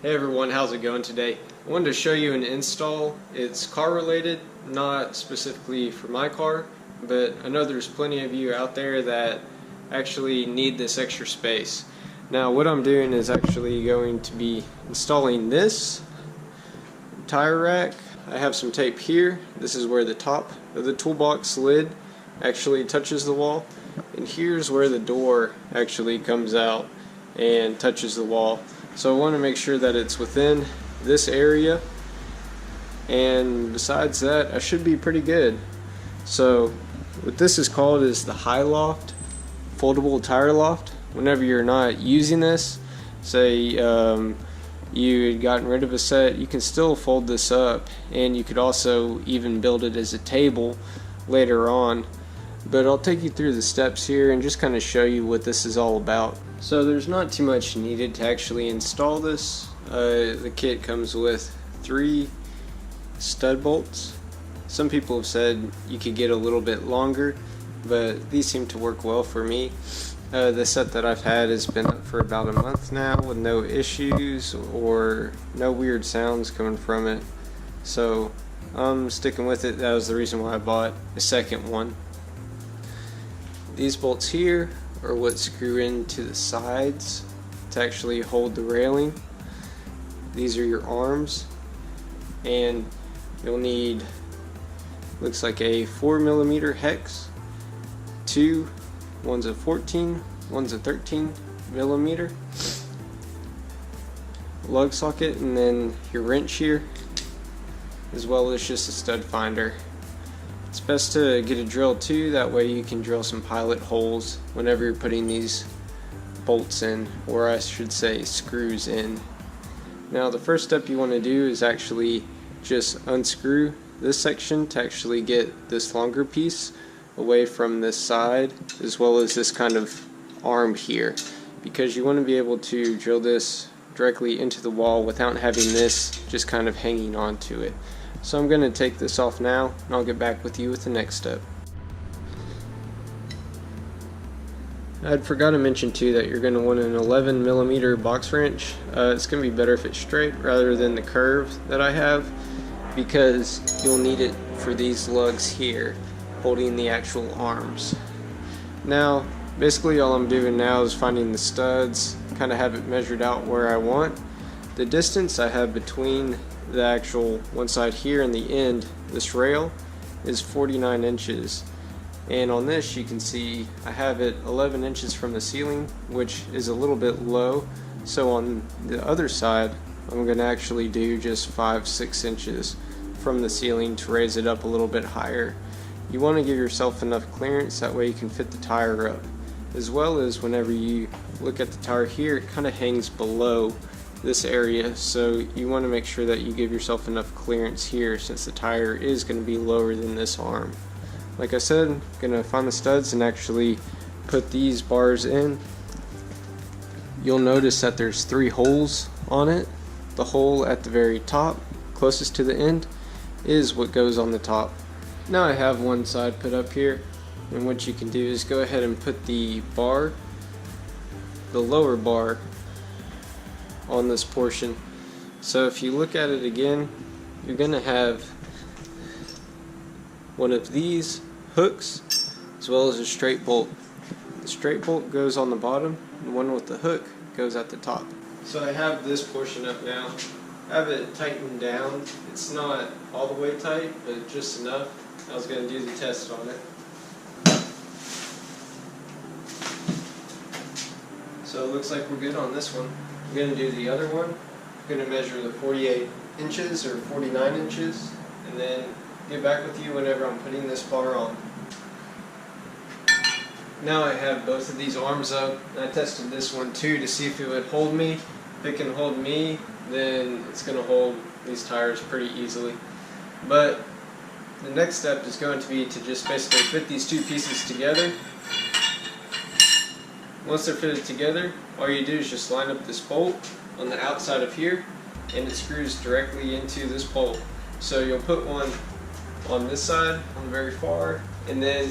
Hey everyone, how's it going today? I wanted to show you an install. It's car related, not specifically for my car, but I know there's plenty of you out there that actually need this extra space. Now what I'm doing is actually going to be installing this tire rack. I have some tape here. This is where the top of the toolbox lid actually touches the wall, and here's where the door actually comes out and touches the wall. So I want to make sure that it's within this area, and besides that I should be pretty good. So what this is called is the HyLoft foldable tire loft. Whenever you're not using this, say you had gotten rid of a set, you can still fold this up, and you could also even build it as a table later on. But I'll take you through the steps here and just kind of show you what this is all about. So there's not too much needed to actually install this. The kit comes with 3 stud bolts. Some people have said you could get a little bit longer, but these seem to work well for me. The set that I've had has been up for about a month now with no issues or no weird sounds coming from it. So I'm sticking with it. That was the reason why I bought a second one. These bolts here are what screw into the sides to actually hold the railing. These are your arms, and you'll need, looks like a 4mm hex, one's a 14, one's a 13mm lug socket, and then your wrench here, as well as just a stud finder. It's best to get a drill too, that way you can drill some pilot holes whenever you're putting these bolts in, or I should say screws in. Now the first step you want to do is actually just unscrew this section to actually get this longer piece away from this side, as well as this kind of arm here, because you want to be able to drill this directly into the wall without having this just kind of hanging onto it. So I'm going to take this off now, and I'll get back with you with the next step. I forgot to mention too that you're going to want an 11mm box wrench. It's going to be better if it's straight rather than the curve that I have, because you'll need it for these lugs here holding the actual arms. Now basically all I'm doing now is finding the studs, kind of have it measured out where I want. The distance I have between the actual one side here and the end, this rail, is 49 inches. And on this you can see I have it 11 inches from the ceiling, which is a little bit low. So on the other side I'm going to actually do just 5-6 inches from the ceiling to raise it up a little bit higher. You want to give yourself enough clearance, that way you can fit the tire up. As well as whenever you look at the tire here, it kind of hangs below this area, so you want to make sure that you give yourself enough clearance here, since the tire is going to be lower than this arm. Like I said, I'm going to find the studs and actually put these bars in. You'll notice that there's 3 holes on it. The hole at the very top, closest to the end, is what goes on the top. Now I have one side put up here, and what you can do is go ahead and put the bar, the lower bar, on this portion. So if you look at it again, you're going to have one of these hooks as well as a straight bolt. The straight bolt goes on the bottom, and one with the hook goes at the top. So I have this portion up now. I have it tightened down. It's not all the way tight, but just enough. I was going to do the test on it. So it looks like we're good on this one. I'm going to do the other one. I'm going to measure the 48 inches or 49 inches, and then get back with you whenever I'm putting this bar on. Now I have both of these arms up, and I tested this one too to see if it would hold me. If it can hold me, then it's going to hold these tires pretty easily. But the next step is going to be to just basically fit these 2 pieces together. Once they're fitted together, all you do is just line up this bolt on the outside of here, and it screws directly into this bolt. So you'll put one on this side, on the very far, and then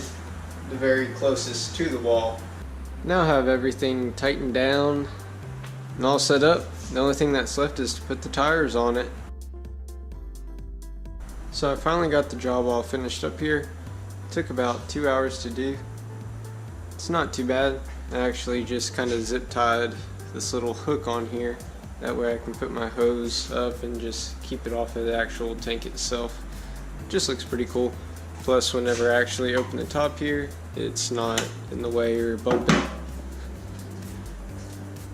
the very closest to the wall. Now I have everything tightened down And all set up, the only thing that's left is to put the tires on it. So I finally got the job all finished up here. It took about 2 hours to do. It's not too bad. I actually just kind of zip tied this little hook on here. That way I can put my hose up and just keep it off of the actual tank itself. It just looks pretty cool. Plus, whenever I actually open the top here, it's not in the way or bumping.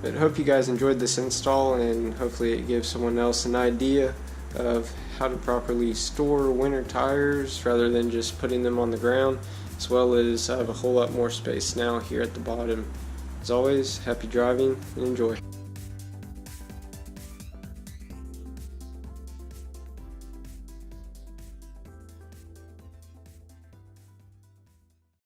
But I hope you guys enjoyed this install, and hopefully it gives someone else an idea of how to properly store winter tires rather than just putting them on the ground, as well as I have a whole lot more space now here at the bottom. As always, happy driving and enjoy.